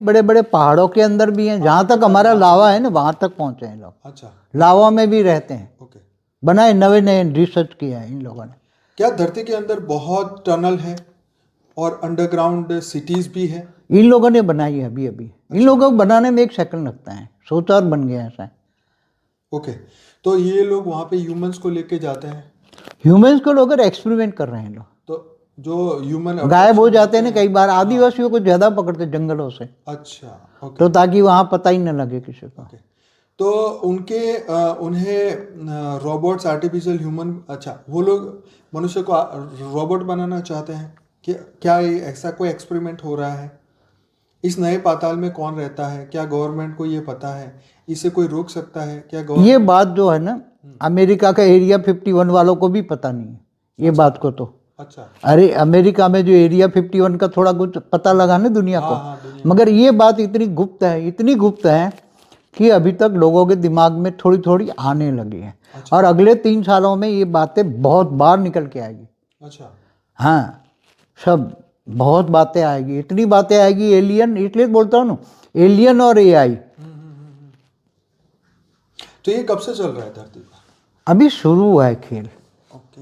बड़े बड़े पहाड़ों के अंदर भी हैं, जहाँ तक हमारा लावा है ना वहाँ तक पहुँचे हैं लोग। अच्छा, लावा में भी रहते हैं, ओके। बनाए नए नए रिसर्च किया है इन लोगों ने। क्या धरती के अंदर बहुत टनल है और अंडरग्राउंड सिटीज भी है? इन लोगों ने बनाई है अभी अभी। इन लोगों को बनाने में 1 सेकंड लगता है, सोचा और बन गया ऐसा। ओके, तो ये लोग वहाँ पे ह्यूमंस को लेके जाते हैं, ह्यूमंस को लोग एक्सपेरिमेंट कर रहे हैं लोग। तो जो ह्यूमन गायब हो जाते हैं ना कई बार, आदिवासियों को ज़्यादा पकड़ते जंगलों से, अच्छा, ओके तो ताकि वहाँ पता ही न लगे किसी को। ओके। तो उन्हें रोबोट्स, आर्टिफिशियल ह्यूमन, अच्छा वो लोग मनुष्य को रोबोट बनाना चाहते हैं क्या ये ऐसा कोई एक्सपेरिमेंट हो रहा है? इस नए पाताल में कौन रहता है? क्या गवर्नमेंट को ये पता है? इसे कोई रोक सकता है क्या? ये बात जो है ना, अमेरिका का एरिया 51 वालों को भी पता नहीं है ये बात को। तो अच्छा, अरे अमेरिका में जो एरिया 51 का थोड़ा कुछ पता लगा ना दुनिया को, दुनिया। मगर ये बात इतनी गुप्त है, इतनी गुप्त है कि अभी तक लोगों के दिमाग में थोड़ी थोड़ी आने लगी है। अच्छा। और अगले 3 सालों में ये बातें बहुत बार निकल के आएगी। अच्छा, हाँ, सब बहुत बातें आएगी, इतनी बातें आएगी। एलियन, इसलिए बोलता हूँ ना, एलियन और एआई। तो ये कब से चल रहा है धरती पर? अभी शुरू हुआ है खेल। ओके।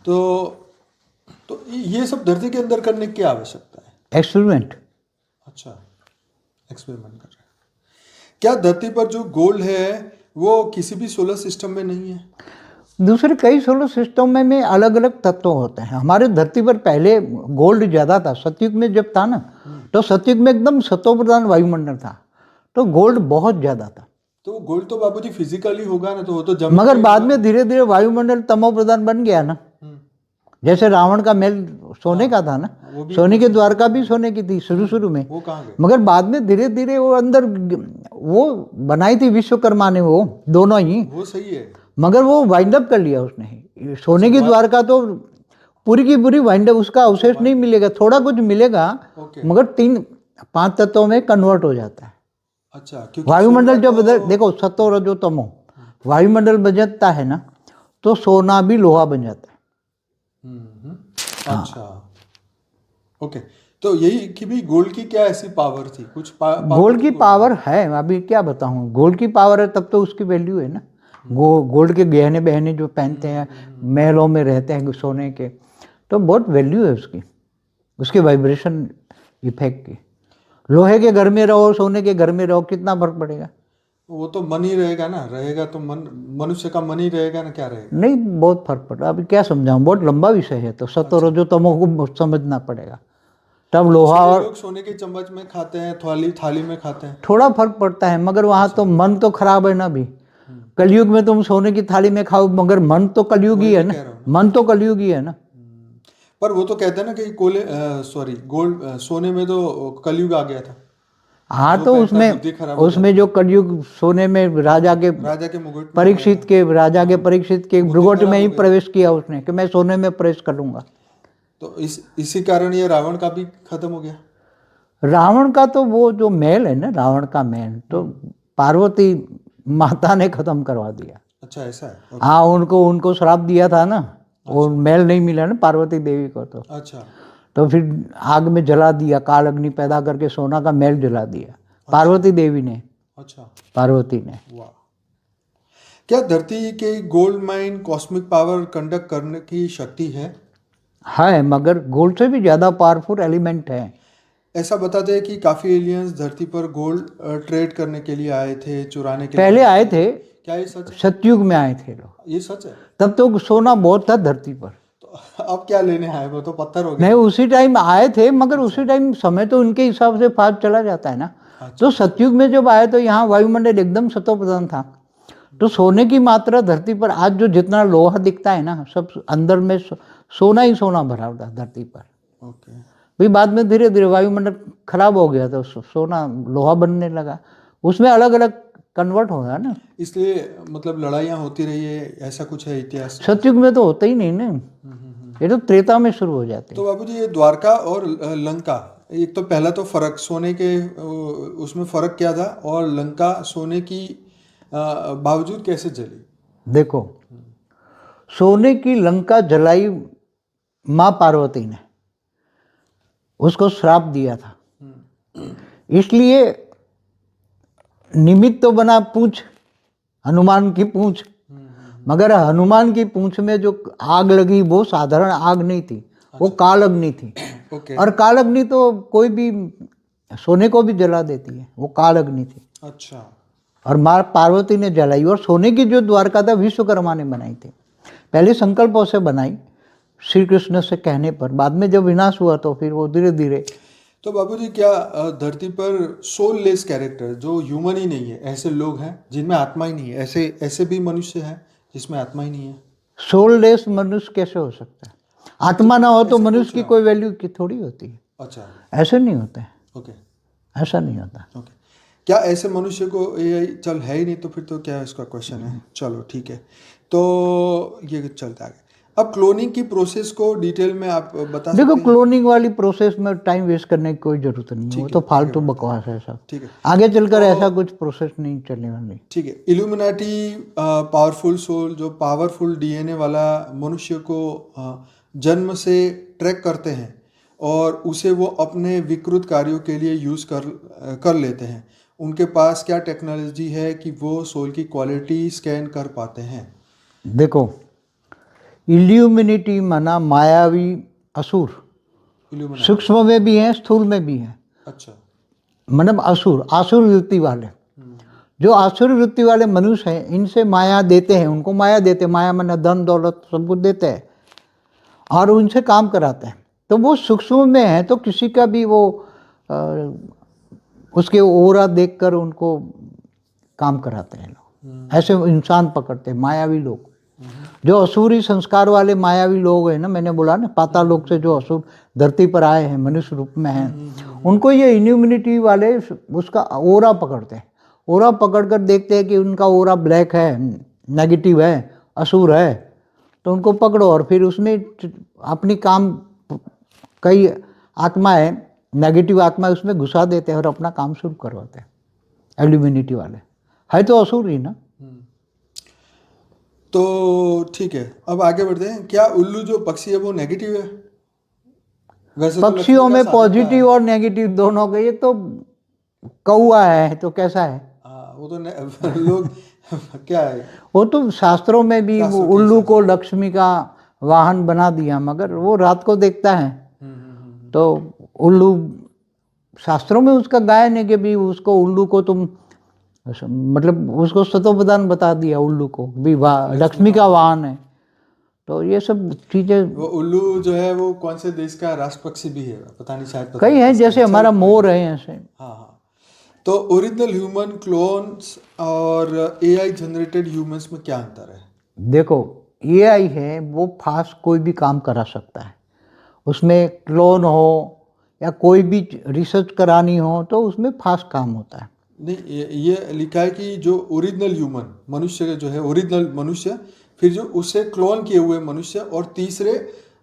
तो ये सब धरती के अंदर करने की आवश्यकता है? एक्सपेरिमेंट। अच्छा, एक्सपेरिमेंट कर रहे हैं। क्या धरती पर जो गोल्ड है वो किसी भी सोलर सिस्टम में नहीं है? दूसरे कई सोलर सिस्टम में अलग अलग तत्व होते हैं। हमारे धरती पर पहले गोल्ड ज़्यादा था, सतयुग में जब था ना, तो सतयुग में एकदम सतो प्रधान वायुमंडल था, तो गोल्ड बहुत ज़्यादा था। तो गोल्ड तो बाबूजी फिजिकली होगा ना, तो वो तो जमीन मगर बाद में धीरे धीरे वायुमंडल तमो प्रधान बन गया ना। जैसे रावण का महल सोने का था ना, सोने की द्वारका भी सोने की थी शुरू में, वो कहाँ गए? मगर बाद में धीरे धीरे वो अंदर वो बनाई थी विश्वकर्मा ने, वो दोनों ही। वो सही है, मगर वो वाइंड अप कर लिया उसने। सोने की द्वारका तो पूरी की पूरी वाइंड अप, उसका अवशेष नहीं मिलेगा, थोड़ा कुछ मिलेगा, मगर 3-5 तत्वों में कन्वर्ट हो जाता है। अच्छा, क्योंकि वायुमंडल जब देखो सतो रजो तमो, वायुमंडल बदलता है ना, तो सोना भी लोहा बन जाता है। अच्छा, ओके। तो यही कि भी गोल्ड की क्या ऐसी पावर थी? कुछ गोल्ड की पावर है, अभी क्या बताऊं। गोल्ड की पावर है तब तो उसकी वैल्यू है ना। गोल्ड के गहने बहने जो पहनते हैं, महलों में रहते हैं सोने के, तो बहुत वैल्यू है उसकी, उसके वाइब्रेशन इफेक्ट की। लोहे के घर में रहो, सोने के घर में रहो, कितना फर्क पड़ेगा? वो तो मन ही रहेगा ना, रहेगा तो मन, मनुष्य का मन ही रहेगा ना, क्या रहेगा? नहीं, बहुत फर्क पड़ता है। अभी क्या समझाऊं, बहुत लंबा विषय है, तो सतो रजो तमो को समझना पड़ेगा। तब लोहा और लोग सोने के चम्मच में खाते हैं, थाली में खाते हैं, थोड़ा फर्क पड़ता है, मगर वहाँ तो मन तो खराब है ना। भी कलयुग में तुम सोने की थाली में खाओ, मगर मन तो कलयुगी है ना, मन तो कलयुगी है ना। पर वो तो कहते हैं ना कि गोल्ड, सोने में तो कलयुग आ गया था। हाँ, तो उसमें जो कलयुग सोने में राजा के मुकुट, परीक्षित के भृगुट में ही प्रवेश किया उसने, कि मैं सोने में प्रवेश करूंगा। तो इसी कारण ये रावण का भी खत्म हो गया। रावण का तो वो जो महल है ना, रावण का महल तो पार्वती माता ने खत्म करवा दिया। अच्छा, ऐसा है। हाँ, उनको श्राप दिया था ना, वो महल नहीं मिला ना पार्वती देवी को, तो अच्छा, तो फिर आग में जला दिया, काल अग्नि पैदा करके सोना का महल जला दिया पार्वती देवी ने। अच्छा, पार्वती ने। वाह। क्या धरती के gold mine cosmic power conduct करने की शक्ति है? मगर गोल्ड से भी ज्यादा पावरफुल एलिमेंट है। ऐसा बताते हैं कि काफी एलियंस धरती पर गोल्ड ट्रेड करने के लिए आए थे, चुराने के पहले आए थे। क्या ये सच है? सतयुग में आए थे लोग, ये सच है? तब तो सोना बहुत था धरती पर। तो अब क्या लेने आए? वो तो पत्थर हो गए। नहीं, उसी टाइम आए थे, मगर उसी टाइम समय तो उनके हिसाब से फास्ट चला जाता है ना। तो सतयुग में जब आए तो यहाँ वायुमंडल एकदम सतो प्रधान था, तो सोने की मात्रा धरती पर आज जो जितना लोहा दिखता है ना, सब अंदर में सोना ही सोना भरा होता है धरती पर। ओके। भाई बाद में धीरे धीरे वायुमंडल खराब हो गया, तो सोना लोहा बनने लगा, उसमें अलग अलग कन्वर्ट हो रहा ना। इसलिए मतलब लड़ाइयाँ होती रही है, ऐसा कुछ है इतिहास? सतयुग में तो होता ही नहीं ना, ये तो त्रेता में शुरू हो जाते। तो बाबूजी ये द्वारका और लंका, एक तो पहला तो फर्क सोने के उसमें फर्क क्या था, और लंका सोने की बावजूद कैसे जली? देखो, सोने की लंका जलाई माँ पार्वती ने, उसको श्राप दिया था इसलिए निमित्त तो बना पूंछ, हनुमान की पूंछ, मगर हनुमान की पूंछ में जो आग लगी वो साधारण आग नहीं थी, वो कालअग्नि थी। ओके। और कालअग्नि तो कोई भी सोने को भी जला देती है, वो कालअग्नि थी। अच्छा। और माँ पार्वती ने जलाई। और सोने की जो द्वारका था विश्वकर्मा ने बनाई थी। पहले संकल्पों से बनाई श्री कृष्ण से कहने पर, बाद में जब विनाश हुआ तो फिर वो धीरे धीरे। तो बाबूजी, क्या धरती पर सोललेस कैरेक्टर जो ह्यूमन ही नहीं है, ऐसे लोग हैं जिनमें आत्मा ही नहीं है? ऐसे ऐसे भी मनुष्य हैं जिसमें आत्मा ही नहीं है? सोललेस मनुष्य कैसे हो सकता है? आत्मा ना हो तो ऐसे मनुष्य पूछ की रहा कोई वैल्यू की थोड़ी होती है। अच्छा। ऐसे नहीं होता है, ओके। ऐसा नहीं होता। ओके। क्या ऐसे मनुष्य को एआई चल है ही नहीं, तो फिर तो क्या इसका क्वेश्चन है? चलो ठीक है, तो ये चलता है। अब क्लोनिंग की प्रोसेस को डिटेल में आप बता देखो, सकते हैं? क्लोनिंग वाली प्रोसेस में टाइम वेस्ट करने की कोई जरूरत नहीं है, वो ठीक तो है, फालतू आगे बढ़ते हैं। बकवास है सब। ठीक है, आगे चलकर तो ऐसा कुछ प्रोसेस नहीं चलने वाली। ठीक है। इल्यूमिनाटी पावरफुल सोल, जो पावरफुल डीएनए वाला मनुष्य को जन्म से ट्रैक करते हैं और उसे वो अपने विकृत कार्यों के लिए यूज़ कर लेते हैं, उनके पास क्या टेक्नोलॉजी है कि वो सोल की क्वालिटी स्कैन कर पाते हैं? देखो, इल्यूमिनिटी माना मायावी असुर, इल्यूमिनाटी। सूक्ष्म में भी है, स्थूल में भी है। अच्छा। मतलब असुर, आसुर वृत्ति वाले, जो आसुर वृत्ति वाले मनुष्य हैं, इनसे माया देते हैं, उनको माया देते हैं। माया माना धन दौलत सब कुछ देते हैं और उनसे काम कराते हैं। तो वो सूक्ष्म में है, तो किसी का भी वो उसके ओरा देखकर उनको काम कराते हैं लोग। ऐसे इंसान पकड़ते हैं मायावी लोग। जो असुरी संस्कार वाले मायावी लोग हैं ना, मैंने बोला ना, पाताल लोक से जो असुर धरती पर आए हैं मनुष्य रूप में हैं, उनको ये इम्यूनिटी वाले उसका ओरा पकड़ते हैं। ओरा पकड़कर देखते हैं कि उनका ओरा ब्लैक है, नेगेटिव है, असुर है, तो उनको पकड़ो और फिर उसमें अपनी काम, कई आत्मा है, नेगेटिव आत्मा उसमें घुसा देते हैं और अपना काम शुरू करवाते हैं। इल्यूमिनिटी वाले है तो असुर ही ना। तो ठीक है, अब आगे बढ़ते हैं। क्या उल्लू जो पक्षी है वो नेगेटिव है? वैसे तो पक्षियों लक्ष्मी का में साधन पॉजिटिव और नेगेटिव दोनों के, ये तो कौआ है तो कैसा है? हाँ, वो तो लोग क्या है, वो तो शास्त्रों में भी वो शास्त्रों के उल्लू हिसाब को से। लक्ष्मी का वाहन बना दिया, मगर वो रात को देखता है। तो उल्लू, शास्त्रों में उसका गायन है कि भी उसको, उल्लू को तुम, मतलब उसको सतोप्रधान बता दिया उल्लू को भी, लक्ष्मी का वाहन है। तो ये सब चीजें वो उल्लू जो है वो कौन से देश का राष्ट्र पक्षी भी है, पता नहीं, शायद पता कई है हैं, किसका। जैसे हमारा मोर है ऐसे। हाँ हाँ। तो ओरिजिनल ह्यूमन, क्लोन्स और एआई जनरेटेड ह्यूमंस में क्या अंतर है? देखो, एआई है वो फास्ट कोई भी काम करा सकता है। उसमें क्लोन हो या कोई भी रिसर्च करानी हो तो उसमें फास्ट काम होता है। नहीं, ये लिखा है कि जो ओरिजिनल ह्यूमन मनुष्य जो है, ओरिजिनल मनुष्य, फिर जो उससे क्लोन किए हुए मनुष्य, और तीसरे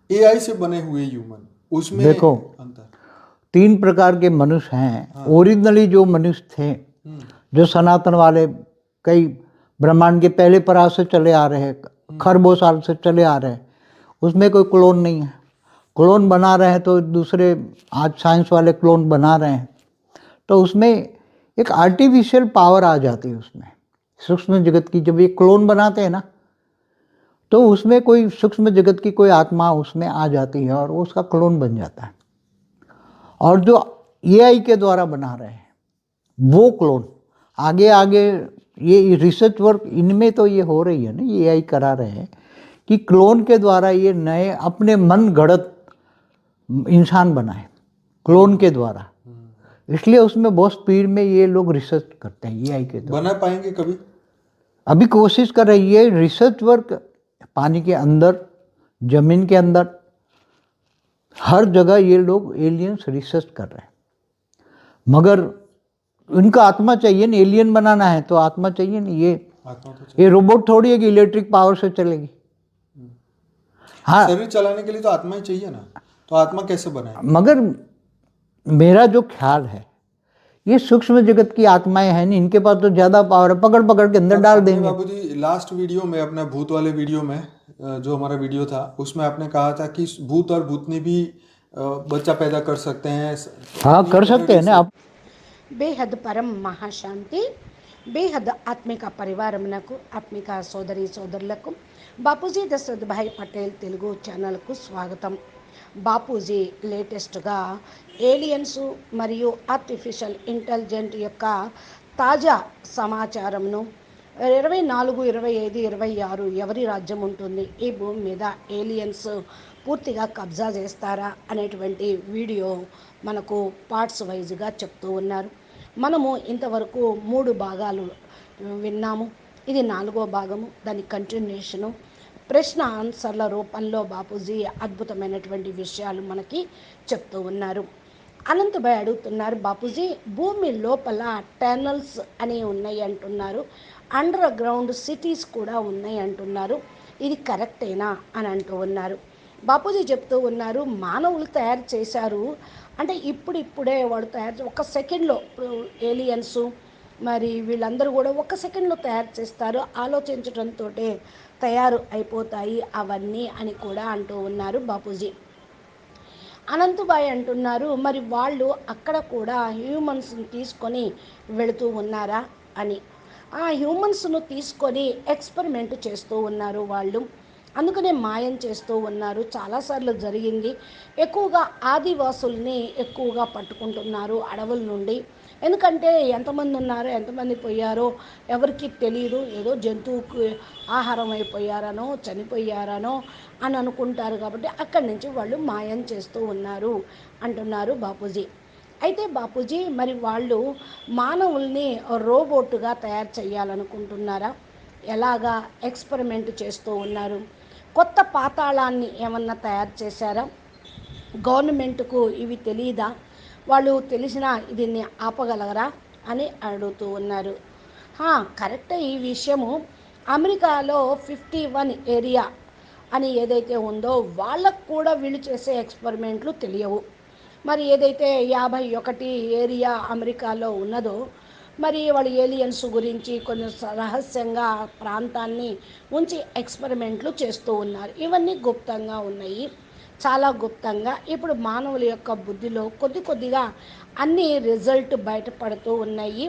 एआई से बने हुए ह्यूमन, उसमें देखो, अंतर। 3 प्रकार के मनुष्य हैं। हाँ। ओरिजिनली जो मनुष्य थे, जो सनातन वाले, कई ब्रह्मांड के पहले पराग से चले आ रहे हैं, खरबों साल से चले आ रहे हैं, उसमें कोई क्लोन नहीं है। क्लोन बना रहे हैं तो दूसरे, आज साइंस वाले क्लोन बना रहे हैं, तो उसमें एक आर्टिफिशियल पावर आ जाती है। उसमें सूक्ष्म जगत की जब ये क्लोन बनाते हैं ना, तो उसमें कोई सूक्ष्म जगत की कोई आत्मा उसमें आ जाती है और वो उसका क्लोन बन जाता है। और जो एआई के द्वारा बना रहे हैं वो क्लोन, आगे आगे ये रिसर्च वर्क इनमें तो ये हो रही है ना, ये एआई करा रहे हैं कि क्लोन के द्वारा ये नए अपने मन गढ़त इंसान बनाए, क्लोन के द्वारा। इसलिए उसमें बहुत स्पीड में ये लोग रिसर्च करते हैं एआई के द्वारा। बना पाएंगे कभी? अभी कोशिश कर रही है रिसर्च वर्क, पानी के अंदर, जमीन के अंदर, हर जगह ये लोग एलियंस रिसर्च कर रहे हैं। मगर उनका आत्मा चाहिए ना, एलियन बनाना है तो आत्मा चाहिए ना। आत्मा तो चाहिए। ये रोबोट थोड़ी है कि इलेक्ट्रिक पावर से चलेगी। हाँ, शरीर चलाने के लिए तो आत्मा ही चाहिए ना, तो आत्मा कैसे बनाए? मगर मेरा जो ख्याल है, ये सूक्ष्म जगत की आत्माएं हैं नहीं, इनके पास तो ज्यादा पावर है, पकड़ पकड़ के अंदर डाल देंगे। बाबूजी, लास्ट वीडियो में, अपने भूत वाले वीडियो में, जो हमारा वीडियो था उसमें आपने कहा था कि भूत और भूतनी भी बच्चा पैदा कर सकते हैं। हाँ, कर सकते हैं ना आप। బేహద్ పరం మహాశాంతి. బేహద్ ఆత్మిక పరివారమునకు, ఆత్మిక సోదరి సోదరులకు బాపూజీ దశరథ్ భాయ్ పటేల్ తెలుగు ఛానల్కు స్వాగతం. బాపూజీ లేటెస్ట్గా ఏలియన్స్ మరియు ఆర్టిఫిషియల్ ఇంటెలిజెంట్ యొక్క తాజా సమాచారంను 24, 25, 26 ఎవరి రాజ్యం ఉంటుంది, ఈ భూమి మీద ఏలియన్స్ పూర్తిగా కబ్జా చేస్తారా అనేటువంటి వీడియో మనకు పార్ట్స్ వైజ్గా చెప్తూ ఉన్నారు. మనము ఇంతవరకు 3 భాగాలు విన్నాము. ఇది 4వ భాగము, దాని కంటిన్యూషను. ప్రశ్న ఆన్సర్ల రూపంలో బాపూజీ అద్భుతమైనటువంటి విషయాలు మనకి చెప్తూ ఉన్నారు. అనంతభాయ్ అడుగుతున్నారు, బాపూజీ భూమి లోపల టనల్స్ అని ఉన్నాయి అంటున్నారు, అండర్ గ్రౌండ్ సిటీస్ కూడా ఉన్నాయి అంటున్నారు, ఇది కరెక్టేనా అని అంటూ ఉన్నారు. బాపూజీ చెప్తూ ఉన్నారు, మానవులు తయారు చేశారు అంటే ఇప్పుడే వాడు తయారు ఒక సెకండ్లో, ఏలియన్స్ మరి వీళ్ళందరూ కూడా ఒక సెకండ్లో తయారు చేస్తారు, ఆలోచించడంతో తయారు అయిపోతాయి అవన్నీ అని కూడా అంటూ ఉన్నారు బాపూజీ. అనంతభాయ్ అంటున్నారు, మరి వాళ్ళు అక్కడ కూడా హ్యూమన్స్ని తీసుకొని వెళుతూ ఉన్నారా అని. ఆ హ్యూమన్స్ను తీసుకొని ఎక్స్పెరిమెంట్ చేస్తూ ఉన్నారు వాళ్ళు, అందుకనే మాయం చేస్తూ ఉన్నారు. చాలాసార్లు జరిగింది. ఎక్కువగా ఆదివాసుల్ని ఎక్కువగా పట్టుకుంటున్నారు అడవుల నుండి. ఎందుకంటే ఎంతమంది ఉన్నారో ఎంతమంది పోయారో ఎవరికి తెలియదు, ఏదో జంతువుకి ఆహారం అయిపోయారనో చనిపోయారనో అని అనుకుంటారు. కాబట్టి అక్కడి నుంచి వాళ్ళు మాయం చేస్తూ ఉన్నారు అంటున్నారు బాపూజీ. అయితే బాపూజీ, మరి వాళ్ళు మానవుల్ని రోబోట్గా తయారు చేయాలనుకుంటున్నారా? ఎలాగా ఎక్స్పెరిమెంట్ చేస్తూ ఉన్నారు? కొత్త పాతాళాన్ని ఏమన్నా తయారు చేశారా? గవర్నమెంట్కు ఇవి తెలీదా? వాళ్ళు తెలిసినా దీన్ని ఆపగలగరా అని అడుగుతూ ఉన్నారు. కరెక్టే ఈ విషయము. అమెరికాలో 51 ఏరియా అని ఏదైతే ఉందో వాళ్ళకు కూడా వీళ్ళు చేసే ఎక్స్పెరిమెంట్లు తెలియవు. మరి ఏదైతే 51 ఏరియా అమెరికాలో ఉన్నదో, మరి వాళ్ళు ఏలియన్స్ గురించి కొన్ని రహస్యంగా ప్రాంతాన్ని ఉంచి ఎక్స్పెరిమెంట్లు చేస్తూ ఉన్నారు. ఇవన్నీ గుప్తంగా ఉన్నాయి, చాలా గుప్తంగా. ఇప్పుడు మానవుల యొక్క బుద్ధిలో కొద్దిగా అన్ని రిజల్ట్ బయటపడుతూ ఉన్నాయి.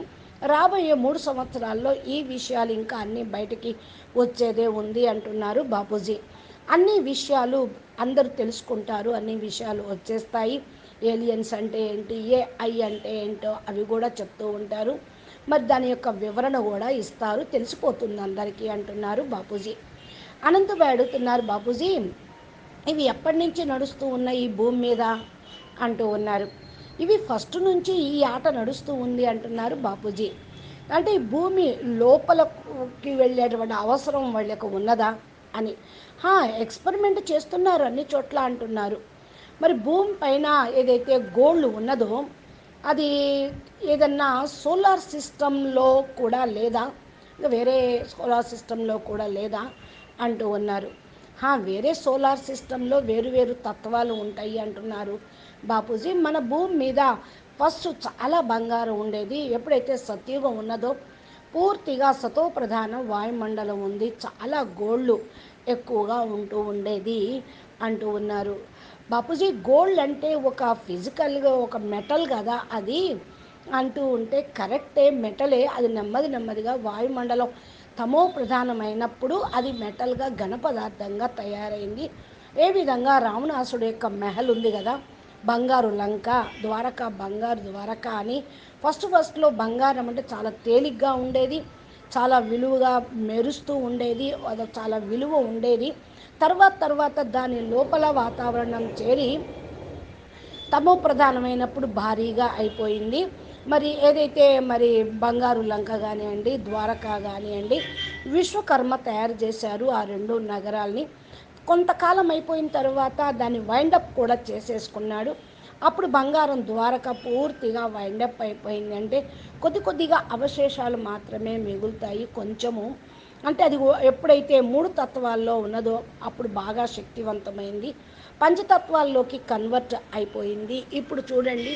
రాబోయే 3 సంవత్సరాల్లో ఈ విషయాలు ఇంకా అన్నీ బయటికి వచ్చేదే ఉంది అంటున్నారు బాపూజీ. అన్ని విషయాలు అందరూ తెలుసుకుంటారు, అన్ని విషయాలు వచ్చేస్తాయి. ఏలియన్స్ అంటే ఏంటి, ఏఐ అంటే ఏంటో అవి కూడా చెప్తూ ఉంటారు. మరి దాని యొక్క వివరణ కూడా ఇస్తారు, తెలిసిపోతుంది అందరికీ అంటున్నారు బాపూజీ. అనంతభాయ్ అడుగుతున్నారు, బాపూజీ ఇవి ఎప్పటి నుంచి నడుస్తూ ఉన్నాయి ఈ భూమి మీద అంటూ ఉన్నారు. ఇవి ఫస్ట్ నుంచి ఈ ఆట నడుస్తూ ఉంది అంటున్నారు బాపూజీ. అంటే ఈ భూమి లోపలికి వెళ్ళేటువంటి అవసరం వాళ్ళకు ఉన్నదా అని. ఎక్స్పెరిమెంట్ చేస్తున్నారు అన్ని చోట్ల అంటున్నారు. మరి భూమి పైన ఏదైతే గోల్డ్ ఉన్నదో అది ఏదన్నా సోలార్ సిస్టంలో కూడా లేదా, వేరే సోలార్ సిస్టంలో కూడా లేదా అంటూ ఉన్నారు. వేరే సోలార్ సిస్టంలో వేరు తత్వాలు ఉంటాయి అంటున్నారు బాపూజీ. మన భూమి మీద ఫస్ట్ చాలా బంగారం ఉండేది. ఎప్పుడైతే సత్యుగం ఉన్నదో పూర్తిగా సతో ప్రధాన వాయుమండలం ఉంది, చాలా గోల్డ్ ఎక్కువగా ఉంటూ ఉండేది అంటూ ఉన్నారు బాపూజీ. గోల్డ్ అంటే ఒక ఫిజికల్గా ఒక మెటల్ కదా అది అంటూ ఉంటే కరెక్టే, మెటలే. అది నెమ్మదిగా వాయుమండలం తమో ప్రధానమైనప్పుడు అది మెటల్గా ఘన పదార్థంగా తయారైంది. ఏ విధంగా రావణాసుడు యొక్క మెహల్ ఉంది కదా, బంగారు లంక, ద్వారకా, బంగారు ద్వారక అని. ఫస్ట్లో బంగారం అంటే చాలా తేలిగ్గా ఉండేది, చాలా విలువగా మెరుస్తూ ఉండేది, అది చాలా విలువ ఉండేది. తర్వాత దాని లోపల వాతావరణం చేరి తమో ప్రధానమైనప్పుడు భారీగా అయిపోయింది. మరి ఏదైతే మరి బంగారు లంక కానివ్వండి, ద్వారకా కానివ్వండి, విశ్వకర్మ తయారు చేశారు ఆ 2 నగరాల్ని. కొంతకాలం అయిపోయిన తర్వాత దాన్ని వైండప్ కూడా చేసేసుకున్నాడు. అప్పుడు బంగారం ద్వారక పూర్తిగా వైండప్ అయిపోయింది. అంటే కొద్దిగా అవశేషాలు మాత్రమే మిగులుతాయి కొంచెము. అంటే అది ఎప్పుడైతే 3 తత్వాల్లో ఉన్నదో అప్పుడు బాగా శక్తివంతమైంది, పంచతత్వాల్లోకి కన్వర్ట్ అయిపోయింది. ఇప్పుడు చూడండి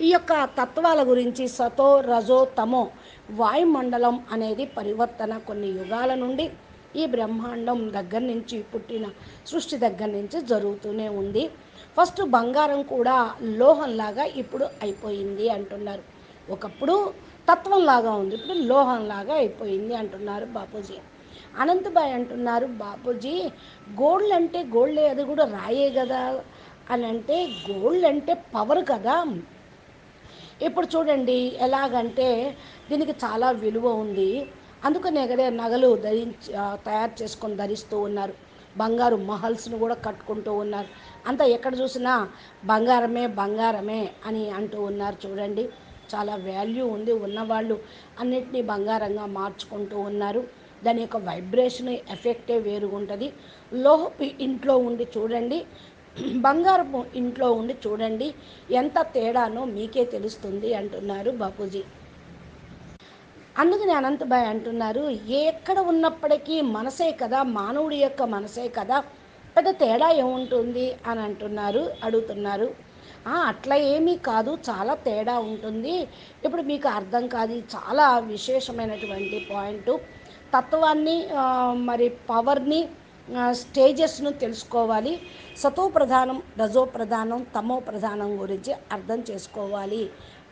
ఈ యొక్క తత్వాల గురించి, సతో రజో తమో వాయుమండలం అనేది పరివర్తన కొన్ని యుగాల నుండి ఈ బ్రహ్మాండం దగ్గర నుంచి, పుట్టిన సృష్టి దగ్గర నుంచి జరుగుతూనే ఉంది. ఫస్ట్ బంగారం కూడా లోహంలాగా ఇప్పుడు అయిపోయింది అంటున్నారు. ఒకప్పుడు తత్వంలాగా ఉంది, ఇప్పుడు లోహంలాగా అయిపోయింది అంటున్నారు బాపూజీ. అనంతబాయ్ అంటున్నారు, బాపూజీ గోల్డ్ అంటే గోల్డే, అది కూడా రాయే కదా అని అంటే, గోల్డ్ అంటే పవర్ కదా. ఇప్పుడు చూడండి ఎలాగంటే దీనికి చాలా విలువ ఉంది, అందుకనే కదా నగలు తయారు చేసుకొని ధరిస్తూ ఉన్నారు, బంగారు మహల్స్ను కూడా కట్టుకుంటూ ఉన్నారు. అంతా ఎక్కడ చూసినా బంగారమే బంగారమే అని అంటూ ఉన్నారు. చూడండి చాలా వాల్యూ ఉంది, ఉన్నవాళ్ళు అన్నిటినీ బంగారంగా మార్చుకుంటూ ఉన్నారు. దాని యొక్క వైబ్రేషన్ ఎఫెక్టే వేరుగా ఉంటుంది. లోహపు ఇంట్లో ఉండి చూడండి, బంగారపు ఇంట్లో ఉండి చూడండి, ఎంత తేడానో మీకే తెలుస్తుంది అంటున్నారు బాపూజీ. అందుకని అనంతబాయ్ అంటున్నారు, ఎక్కడ ఉన్నప్పటికీ మనసే కదా, మానవుడి యొక్క మనసే కదా, పెద్ద తేడా ఏముంటుంది అని అంటున్నారు, అడుగుతున్నారు. అట్లా ఏమీ కాదు, చాలా తేడా ఉంటుంది. ఇప్పుడు మీకు అర్థం కాదు, చాలా విశేషమైనటువంటి పాయింట్. తత్వాన్ని మరి పవర్ని స్టేజెస్ను తెలుసుకోవాలి. సతో ప్రధానం, రజో ప్రధానం, తమో ప్రధానం గురించి అర్థం చేసుకోవాలి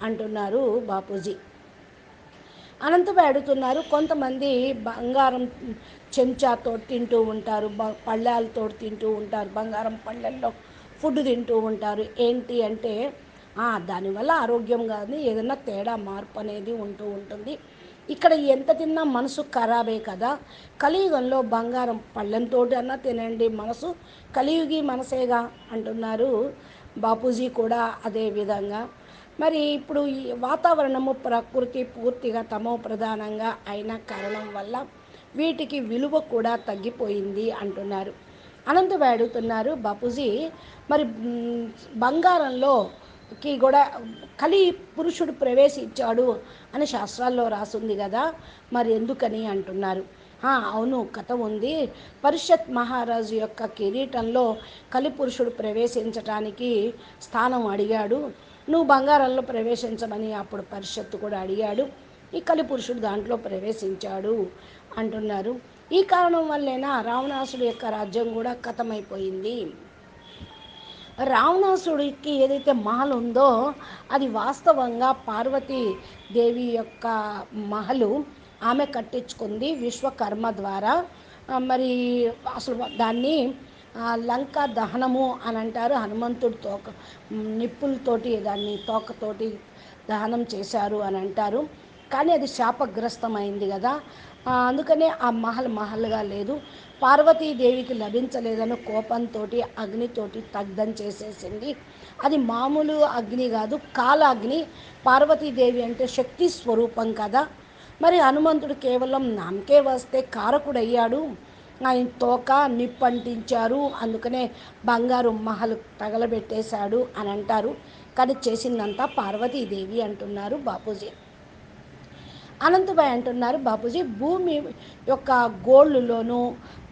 అంటున్నారు బాపూజీ. అనంతబాయ్ అడుగుతున్నారు, కొంతమంది బంగారం చెంచాతో తింటూ ఉంటారు, పళ్ళాలతో తింటూ ఉంటారు, బంగారం పళ్ళల్లో ఫుడ్ తింటూ ఉంటారు. ఏంటి అంటే దానివల్ల ఆరోగ్యం కానీ ఏదైనా తేడా మార్పు అనేది ఉంటూ ఉంటుంది. ఇక్కడ ఎంత తిన్నా మనసు ఖరాబే కదా. కలియుగంలో బంగారం పళ్ళెంతో అన్నా తినండి, మనసు కలియుగి మనసేగా అంటున్నారు బాపూజీ కూడా అదే విధంగా. మరి ఇప్పుడు ఈ వాతావరణము ప్రకృతి పూర్తిగా తమో ప్రధానంగా అయిన కారణం వల్ల వీటికి విలువ కూడా తగ్గిపోయింది అంటున్నారు. అనంతబాయ్ అడుగుతున్నారు, బాపూజీ మరి బంగారంలోకి కూడా కలి పురుషుడు ప్రవేశించాడు అని శాస్త్రాల్లో రాసుంది కదా, మరి ఎందుకని అంటున్నారు. అవును, కథ ఉంది. పరిషత్ మహారాజు యొక్క కిరీటంలో కలిపురుషుడు ప్రవేశించటానికి స్థానం అడిగాడు, నువ్వు బంగారంలో ప్రవేశించమని అప్పుడు పరిషత్తు కూడా అడిగాడు, ఈ కలిపురుషుడు దాంట్లో ప్రవేశించాడు అంటున్నారు. ఈ కారణం వల్లేనా రావణాసుడి యొక్క రాజ్యం కూడా ఖతమైపోయింది. రావణాసుడికి ఏదైతే మహల్ ఉందో అది వాస్తవంగా పార్వతీదేవి యొక్క మహలు, ఆమె కట్టించుకుంది విశ్వకర్మ ద్వారా. మరి అసలు దాన్ని లంకా దహనము అని అంటారు. హనుమంతుడి తోక నిప్పులతోటి దాన్ని తోకతోటి దహనం చేశారు అని అంటారు. కానీ అది శాపగ్రస్తమైంది కదా, అందుకనే ఆ మహల్గా లేదు. పార్వతీదేవికి లభించలేదని కోపంతో అగ్నితోటి దగ్ధం చేసేసింది. అది మామూలు అగ్ని కాదు, కాలాగ్ని. పార్వతీదేవి అంటే శక్తి స్వరూపం కదా. మరి హనుమంతుడు కేవలం నామకే వస్తే కారకుడయ్యాడు, ఆయన తోక నిప్పంటించారు, అందుకనే బంగారు మహల్ తగలబెట్టేశాడు అని అంటారు. కానీ చేసిందంతా పార్వతీదేవి అంటున్నారు బాపూజీ. అనంతబాయ్ అంటున్నారు, బాపూజీ భూమి యొక్క గోల్డ్లోనూ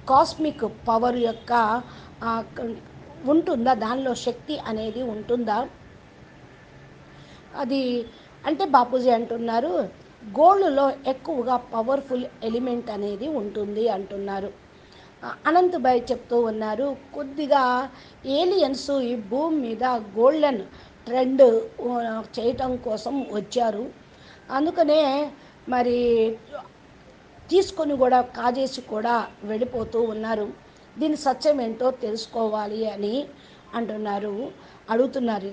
కాస్మిక్ పవర్ యొక్క ఉంటుందా, దానిలో శక్తి అనేది ఉంటుందా అది అంటే బాపూజీ అంటున్నారు, గోల్డ్లో ఎక్కువగా పవర్ఫుల్ ఎలిమెంట్ అనేది ఉంటుంది అంటున్నారు. అనంతబాయ్ చెప్తూ ఉన్నారు, కొద్దిగా ఏలియన్స్ ఈ భూమి మీద గోల్డెన్ ట్రెండ్ చేయటం కోసం వచ్చారు, అందుకనే మరి తీసుకొని కూడా కాజేసి కూడా వెళ్ళిపోతూ ఉన్నారు. దీని సత్యం ఏంటో తెలుసుకోవాలి అని అంటున్నారు, అడుగుతున్నారు.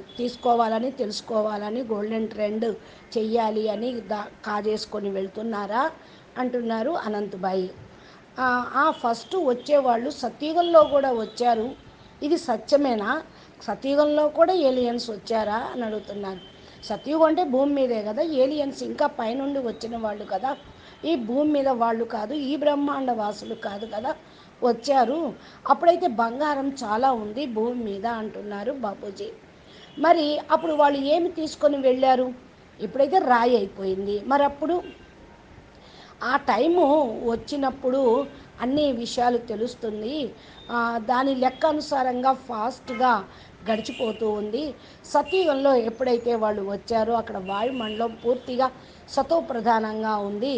తెలుసుకోవాలని గోల్డెన్ ట్రెండ్ చెయ్యాలి అని కాజేసుకొని వెళ్తున్నారా అంటున్నారు అనంతబాయి. ఫస్ట్ వచ్చేవాళ్ళు సత్యుగంలో కూడా వచ్చారు, ఇది సత్యమేనా? సత్యుగంలో కూడా ఏలియన్స్ వచ్చారా అని అడుగుతున్నారు. సత్యుగం అంటే భూమి మీదే కదా, ఏలియన్స్ ఇంకా పైనుండి వచ్చిన వాళ్ళు కదా, ఈ భూమి మీద వాళ్ళు కాదు, ఈ బ్రహ్మాండ వాసులు కాదు కదా వచ్చారు. అప్పుడైతే బంగారం చాలా ఉంది భూమి మీద అంటున్నారు బాపూజీ. మరి అప్పుడు వాళ్ళు ఏమి తీసుకొని వెళ్ళారు? ఇప్పుడైతే రాయి అయిపోయింది. మరి అప్పుడు ఆ టైము వచ్చినప్పుడు అన్ని విషయాలు తెలుస్తుంది, దాని లెక్క అనుసారంగా ఫాస్ట్గా గడిచిపోతూ ఉంది. సత్యుగంలో ఎప్పుడైతే వాళ్ళు వచ్చారో అక్కడ వాయుమండలం పూర్తిగా సతో ప్రధానంగా ఉంది.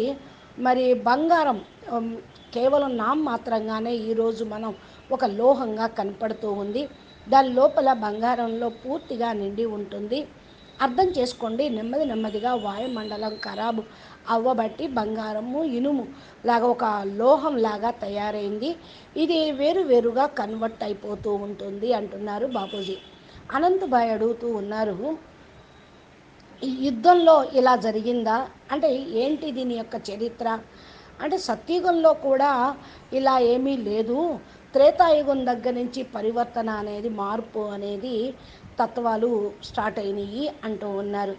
మరి బంగారం కేవలం నామమాత్రంగానే ఈరోజు మనం ఒక లోహంగా కనపడుతూ ఉంది, దాని లోపల బంగారంలో పూర్తిగా నిండి ఉంటుంది. అర్థం చేసుకోండి. నెమ్మది నెమ్మదిగా వాయుమండలం ఖరాబు అవ్వబట్టి బంగారము ఇనుము లాగా ఒక లోహం లాగా తయారైంది. ఇది వేరు వేరుగా కన్వర్ట్ అయిపోతూ ఉంటుంది అంటున్నారు బాపూజీ. అనంతభాయ్ అడుగుతూ ఉన్నారు, ఈ యుద్ధంలో ఇలా జరిగిందా అంటే ఏంటి దీని యొక్క చరిత్ర అంటే సత్యుగంలో కూడా ఇలా ఏమీ లేదు, త్రేతాయుగం దగ్గర నుంచి పరివర్తన అనేది మార్పు అనేది తత్వాలు స్టార్ట్ అయినాయి అంటూ ఉన్నారు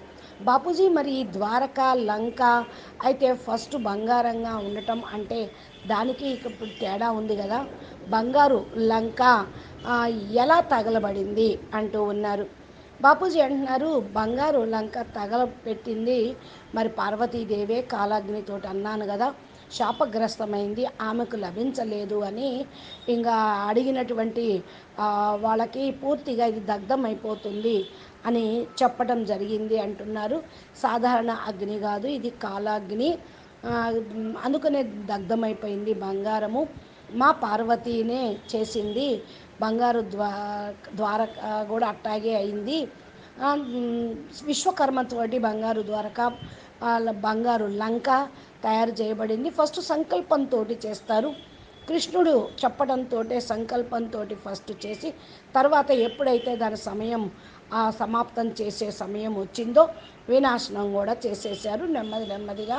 బాపూజీ. మరి ఈ ద్వారక లంక అయితే ఫస్ట్ బంగారంగా ఉండటం అంటే దానికి ఇప్పుడు తేడా ఉంది కదా, బంగారు లంక ఎలా తగలబడింది అంటూ ఉన్నారు బాపూజీ. అంటున్నారు బంగారు లంక తగలపెట్టింది మరి పార్వతీదేవే కాలాగ్నితో అన్నాను కదా, శాపగ్రస్తమైంది, ఆమెకు లభించలేదు అని ఇంకా అడిగినటువంటి వాళ్ళకి పూర్తిగా ఇది దగ్ధమైపోతుంది అని చెప్పడం జరిగింది అంటున్నారు. సాధారణ అగ్ని కాదు, ఇది కాలాగ్ని, అందుకనే దగ్ధమైపోయింది బంగారము, మా పార్వతీనే చేసింది, బంగారు ద్వారక కూడా అట్టాగే అయింది, విశ్వకర్మతోటి బంగారు ద్వారక బంగారు లంక తయారు చేయబడింది. ఫస్ట్ సంకల్పంతో చేస్తారు, కృష్ణుడు చెప్పడంతో సంకల్పంతో ఫస్ట్ చేసి తర్వాత ఎప్పుడైతే దాని సమయం సమాప్తం చేసే సమయం వచ్చిందో వినాశనం కూడా చేసేసారు. నెమ్మది నెమ్మదిగా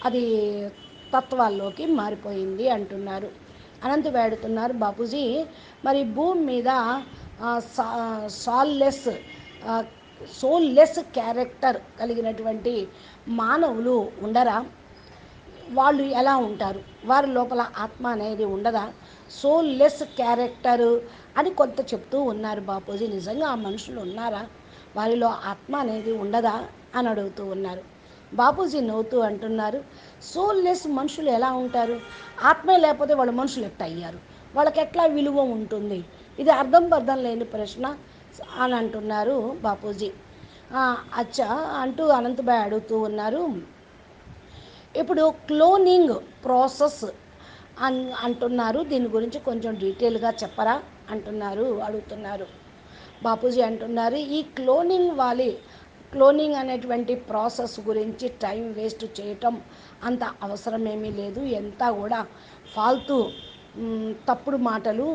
అది తత్వాల్లోకి మారిపోయింది అంటున్నారు. అనంత వేడుతున్నారు బాపూజీ, మరి భూమి మీద సోల్లెస్ క్యారెక్టర్ కలిగినటువంటి మానవులు ఉండరా, వాళ్ళు ఎలా ఉంటారు, వారి లోపల ఆత్మ అనేది ఉండదా, సోల్లెస్ క్యారెక్టర్ అని కొంత చెప్తూ ఉన్నారు బాపూజీ. నిజంగా ఆ మనుషులు ఉన్నారా, వారిలో ఆత్మ అనేది ఉండదా అని అడుగుతూ ఉన్నారు. బాపూజీ నవ్వుతూ అంటున్నారు, సోల్లెస్ మనుషులు ఎలా ఉంటారు, ఆత్మే లేకపోతే వాళ్ళు మనుషులు ఎట్లా అయ్యారు, వాళ్ళకి ఎట్లా విలువ ఉంటుంది, ఇది అర్థం పర్థం లేని ప్రశ్న అని అంటున్నారు బాపూజీ. అచ్చా అంటూ అనంతభాయ్ అడుగుతూ ఉన్నారు, ఇప్పుడు క్లోనింగ్ ప్రాసెస్ అంటున్నారు, దీని గురించి కొంచెం డీటెయిల్గా చెప్పరా అంటున్నారు అడుగుతున్నారు బాపూజీ. అంటున్నారు ఈ క్లోనింగ్ అనేటువంటి ప్రాసెస్ గురించి టైం వేస్ట్ చేయటం అంత అవసరమేమీ లేదు, ఎంత కూడా ఫాల్తూ తప్పుడు మాటలు,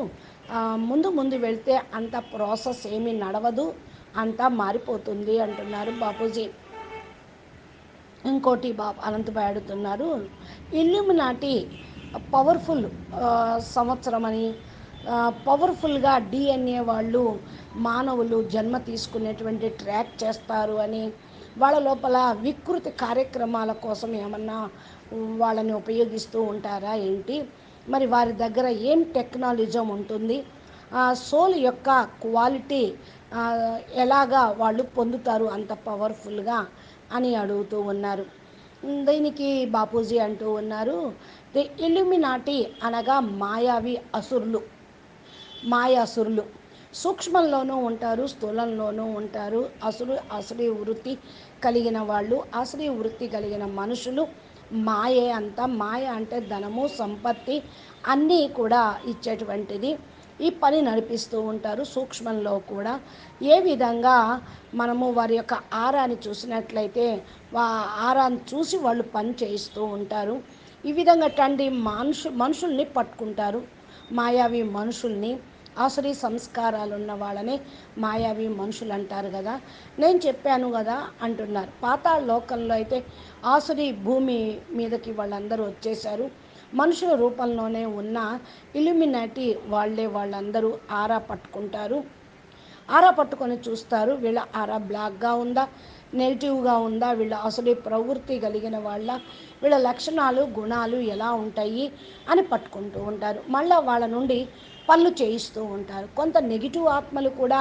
ముందు వెళ్తే అంత ప్రాసెస్ ఏమీ నడవదు, అంతా మారిపోతుంది అంటున్నారు బాపూజీ. ఇంకోటి అనంతభాయ్ అడుగుతున్నారు, ఇల్యూమినాటి పవర్ఫుల్ సంవత్సరం అని, పవర్ఫుల్గా డిఎన్ఏ వాళ్ళు మానవులు జన్మ తీసుకునేటువంటి ట్రాక్ చేస్తారు అని, వాళ్ళ లోపల వికృతి కార్యక్రమాల కోసం ఏమన్నా వాళ్ళని ఉపయోగిస్తూ ఉంటారా ఏంటి, మరి వారి దగ్గర ఏం టెక్నాలజీ ఉంటుంది, సోల్ యొక్క క్వాలిటీ ఎలాగా వాళ్ళు పొందుతారు అంత పవర్ఫుల్గా అని అడుగుతూ ఉన్నారు. దీనికి బాపూజీ అంటూ ఉన్నారు, ది ఇల్యూమినాటి అనగా మాయాసురులు సూక్ష్మంలోనూ ఉంటారు, స్థూలంలోనూ ఉంటారు. అసురీ వృత్తి కలిగిన వాళ్ళు, అసురీ వృత్తి కలిగిన మనుషులు మాయే అంతా. మాయ అంటే ధనము సంపత్తి అన్నీ కూడా ఇచ్చేటువంటిది, ఈ పని నడిపిస్తూ ఉంటారు. సూక్ష్మంలో కూడా ఏ విధంగా మనము వారి యొక్క ఆరాన్ని చూసినట్లయితే ఆరాన్ని చూసి వాళ్ళు పని చేయిస్తూ ఉంటారు. ఈ విధంగా మనుషుల్ని పట్టుకుంటారు, మాయావి మనుషుల్ని, ఆసురీ సంస్కారాలు ఉన్న వాళ్ళని మాయావి మనుషులు అంటారు కదా, నేను చెప్పాను కదా అంటున్నారు. పాతాళ లోకంలో అయితే ఆసురీ భూమి మీదకి వాళ్ళందరూ వచ్చేసారు, మనుషుల రూపంలోనే ఉన్న ఇల్యూమినాటి వాళ్ళందరూ ఆరా పట్టుకుంటారు. ఆరా పట్టుకొని చూస్తారు, వీళ్ళ ఆరా బ్లాక్గా ఉందా, నెగిటివ్గా ఉందా, వీళ్ళ అసలు ప్రవృత్తి కలిగిన వీళ్ళ లక్షణాలు గుణాలు ఎలా ఉంటాయి అని పట్టుకుంటూ ఉంటారు. మళ్ళీ వాళ్ళ నుండి పనులు చేయిస్తూ ఉంటారు. కొంత నెగిటివ్ ఆత్మలు కూడా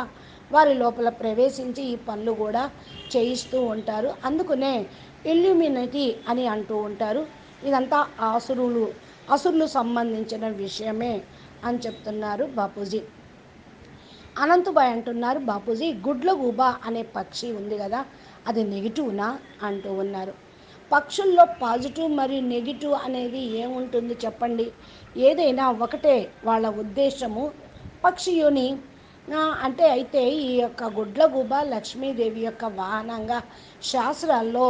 వారి లోపల ప్రవేశించి ఈ పనులు కూడా చేయిస్తూ ఉంటారు. అందుకనే ఇల్యూమినటీ అని అంటూ ఉంటారు. ఇదంతా అసురులు సంబంధించిన విషయమే అని చెప్తున్నారు బాపూజీ. అనంతభాయ్ అంటున్నారు, బాపూజీ గుడ్లగూబ అనే పక్షి ఉంది కదా, అది నెగిటివ్నా అంటూ ఉన్నారు. పక్షుల్లో పాజిటివ్ మరియు నెగిటివ్ అనేది ఏముంటుంది చెప్పండి, ఏదైనా ఒకటే వాళ్ళ ఉద్దేశము. పక్షియోని అంటే అయితే ఈ యొక్క గుడ్లగూబ లక్ష్మీదేవి యొక్క వాహనంగా శాస్త్రాల్లో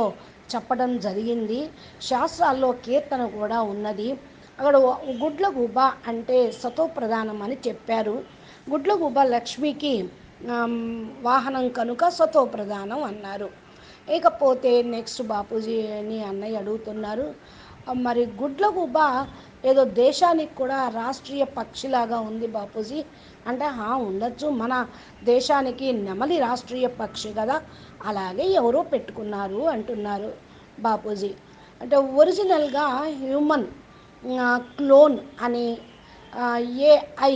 చెప్పడం జరిగింది. శాస్త్రాల్లో కీర్తన కూడా ఉన్నది. అక్కడ గుడ్లగూబ అంటే సతోప్రధానం అని చెప్పారు. గుడ్లగూబ లక్ష్మికి వాహనం కనుక సతోప్రధానం అన్నారు. ఇకపోతే నెక్స్ట్ బాపూజీ అని అన్నయ్య అడుగుతున్నారు, మరి గుడ్లగూబ ఏదో దేశానికి కూడా రాష్ట్రీయ పక్షిలాగా ఉంది బాపూజీ అంటే ఉండొచ్చు, మన దేశానికి నెమలి రాష్ట్రీయ పక్షి కదా, అలాగే ఎవరో పెట్టుకున్నారు అంటున్నారు బాపూజీ. అంటే ఒరిజినల్గా హ్యూమన్ క్లోన్ అని ఏఐ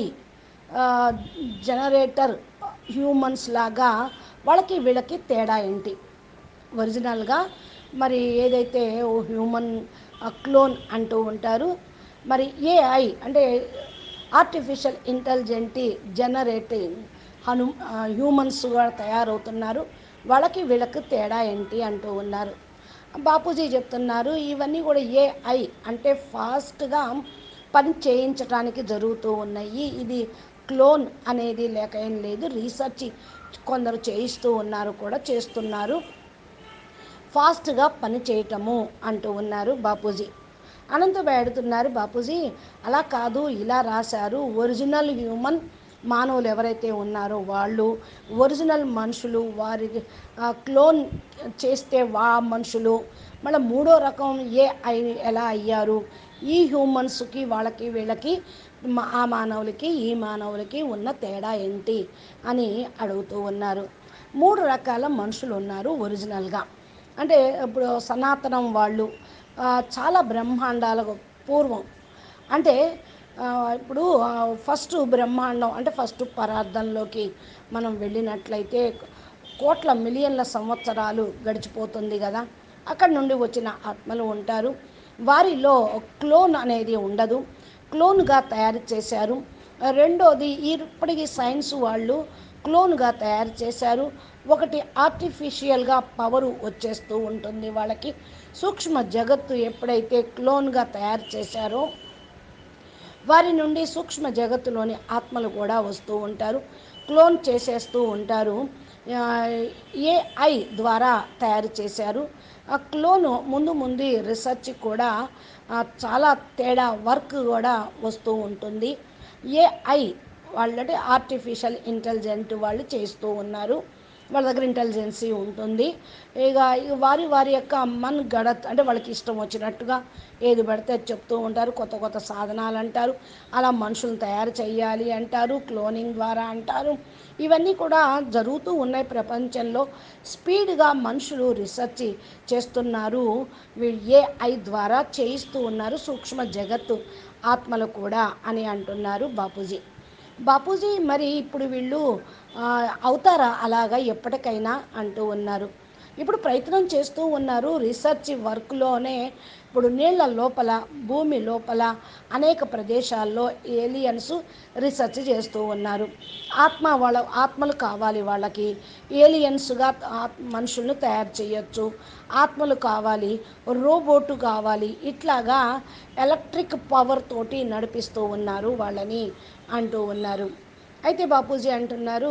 జనరేటర్ హ్యూమన్స్ లాగా వాళ్ళకి వీళ్ళకి తేడా ఏంటి? ఒరిజినల్గా మరి ఏదైతే హ్యూమన్ క్లోన్ అంటూ ఉంటారు, మరి ఏఐ అంటే ఆర్టిఫిషియల్ ఇంటెలిజెంట్ జనరేటింగ్ హ్యూమన్స్గా తయారవుతున్నారు, వాళ్ళకి వీళ్ళకి తేడా ఏంటి అంటూ ఉన్నారు. బాపూజీ చెప్తున్నారు ఇవన్నీ కూడా ఏఐ అంటే ఫాస్ట్గా పని చేయించడానికి జరుగుతూ ఉన్నాయి, ఇది క్లోన్ అనేది లేక ఏం లేదు, రీసెర్చ్ కొందరు చేయిస్తూ ఉన్నారు, కూడా చేస్తున్నారు, ఫాస్ట్గా పని చేయటము అంటూ ఉన్నారు బాపూజీ. అనంతబాయ్ అడుగుతున్నారు, బాపూజీ అలా కాదు ఇలా రాశారు, ఒరిజినల్ హ్యూమన్ మానవులు ఎవరైతే ఉన్నారో వాళ్ళు ఒరిజినల్ మనుషులు, వారికి క్లోన్ చేస్తే మనుషులు, మళ్ళీ మూడో రకం ఏఐ ఎలా అయ్యారు, ఈ హ్యూమన్స్కి వాళ్ళకి వీళ్ళకి ఆ మానవులకి ఈ మానవులకి ఉన్న తేడా ఏంటి అని అడుగుతూ ఉన్నారు. 3 రకాల మనుషులు ఉన్నారు ఒరిజినల్గా. అంటే ఇప్పుడు సనాతనం వాళ్ళు చాలా బ్రహ్మాండాలకు పూర్వం అంటే ఇప్పుడు ఫస్ట్ బ్రహ్మాండం అంటే ఫస్ట్ పరార్థంలోకి మనం వెళ్ళినట్లయితే కోట్ల మిలియన్ల సంవత్సరాలు గడిచిపోతుంది కదా, అక్కడి నుండి వచ్చిన ఆత్మలు ఉంటారు, వారిలో క్లోన్ అనేది ఉండదు, క్లోన్గా తయారు చేశారు. రెండోది ఇప్పటికీ సైన్స్ వాళ్ళు క్లోన్గా తయారు చేశారు. ఒకటి ఆర్టిఫిషియల్గా పవరు వచ్చేస్తూ ఉంటుంది వాళ్ళకి, సూక్ష్మ జగత్తు ఎప్పుడైతే క్లోన్గా తయారు చేశారో వారి నుండి సూక్ష్మ జగత్తులోని ఆత్మలు కూడా వస్తూ ఉంటారు, క్లోన్ చేసేస్తూ ఉంటారు. ఏఐ ద్వారా తయారు చేశారు. ఆ క్లోన్ ముందు రీసెర్చ్ కూడా చాలా తేడా వర్క్ కూడా వస్తూ ఉంటుంది. ఏఐ వాళ్ళంటే ఆర్టిఫిషియల్ ఇంటెలిజెంట్ వాళ్ళు చేస్తూ ఉన్నారు, వాళ్ళ దగ్గర ఇంటెలిజెన్సీ ఉంటుంది. ఇక వారి యొక్క మన్ గడత్ అంటే వాళ్ళకి ఇష్టం వచ్చినట్టుగా ఏది పడితే చెప్తూ ఉంటారు, కొత్త కొత్త సాధనాలు అంటారు, అలా మనుషులను తయారు చేయాలి అంటారు, క్లోనింగ్ ద్వారా అంటారు. ఇవన్నీ కూడా జరుగుతూ ఉన్నాయి ప్రపంచంలో, స్పీడ్గా మనుషులు రీసెర్చ్ చేస్తున్నారు, ఏఐ ద్వారా చేయిస్తూ ఉన్నారు సూక్ష్మ జగత్తు ఆత్మలు కూడా అని అంటున్నారు బాపూజీ. మరి ఇప్పుడు వీళ్ళు అవుతారా అలాగా ఎప్పటికైనా అంటూ ఉన్నారు. ఇప్పుడు ప్రయత్నం చేస్తూ ఉన్నారు రీసెర్చ్ వర్క్లోనే. ఇప్పుడు నీళ్ళ లోపల, భూమి లోపల అనేక ప్రదేశాల్లో ఏలియన్స్ రీసెర్చ్ చేస్తూ ఉన్నారు. ఆత్మలు కావాలి వాళ్ళకి, ఏలియన్స్గా మనుషులను తయారు చేయొచ్చు, ఆత్మలు కావాలి, రోబోటు కావాలి, ఇట్లాగా ఎలక్ట్రిక్ పవర్ తోటి నడిపిస్తూ ఉన్నారు వాళ్ళని అంటూ ఉన్నారు. అయితే బాపూజీ అంటున్నారు,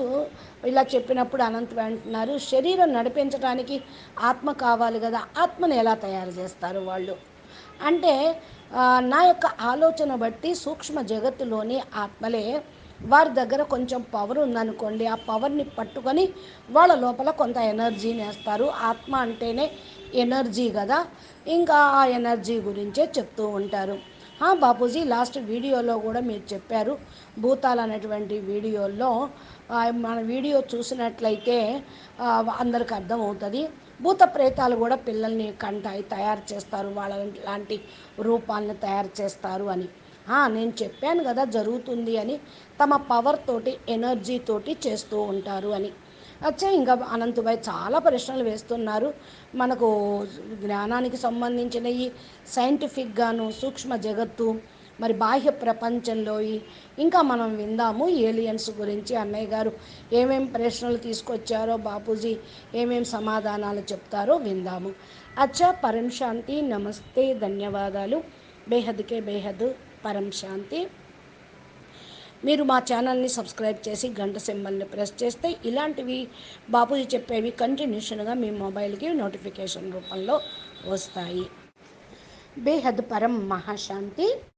ఇలా చెప్పినప్పుడు అనంత్ అంటున్నారు, శరీరం నడిపించడానికి ఆత్మ కావాలి కదా, ఆత్మను ఎలా తయారు చేస్తారు వాళ్ళు అంటే, నా యొక్క ఆలోచన బట్టి సూక్ష్మ జగత్తులోని ఆత్మలే, వారి దగ్గర కొంచెం పవర్ ఉందనుకోండి, ఆ పవర్ని పట్టుకొని వాళ్ళ లోపల కొంత ఎనర్జీని వేస్తారు. ఆత్మ అంటేనే ఎనర్జీ కదా, ఇంకా ఆ ఎనర్జీ గురించే చెప్తూ ఉంటారు. బాపూజీ లాస్ట్ వీడియోలో కూడా మీరు చెప్పారు, భూతాలు అనేటువంటి వీడియోలో మన వీడియో చూసినట్లయితే అందరికి అర్థమవుతుంది, భూత ప్రేతాలు కూడా పిల్లల్ని తయారు చేస్తారు, వాళ్ళ లాంటి రూపాలను తయారు చేస్తారు అని. నేను చెప్పాను కదా జరుగుతుంది అని, తమ పవర్ తోటి ఎనర్జీ తోటి చేస్తూ ఉంటారు అని. ఇంకా అనంతభాయ్ చాలా ప్రశ్నలు వేస్తున్నారు, మనకు జ్ఞానానికి సంబంధించినవి, సైంటిఫిక్గాను, సూక్ష్మ జగత్తు, మరి బాహ్య ప్రపంచంలో ఇంకా మనం విందాము ఏలియన్స్ గురించి. అన్నయ్య గారు ఏమేం ప్రశ్నలు తీసుకొచ్చారో, బాపూజీ ఏమేం సమాధానాలు చెప్తారో విందాము. పరం శాంతి, నమస్తే, ధన్యవాదాలు, బేహద్కే బేహద్, పరం శాంతి. మీరు మా ఛానల్ని సబ్స్క్రైబ్ చేసి గంట సింబల్ని ప్రెస్ చేస్తే ఇలాంటివి బాపూజీ చెప్పేవి కంటిన్యూషన్గా మీ మొబైల్కి నోటిఫికేషన్ రూపంలో వస్తాయి. బేహద్ పరం మహాశాంతి.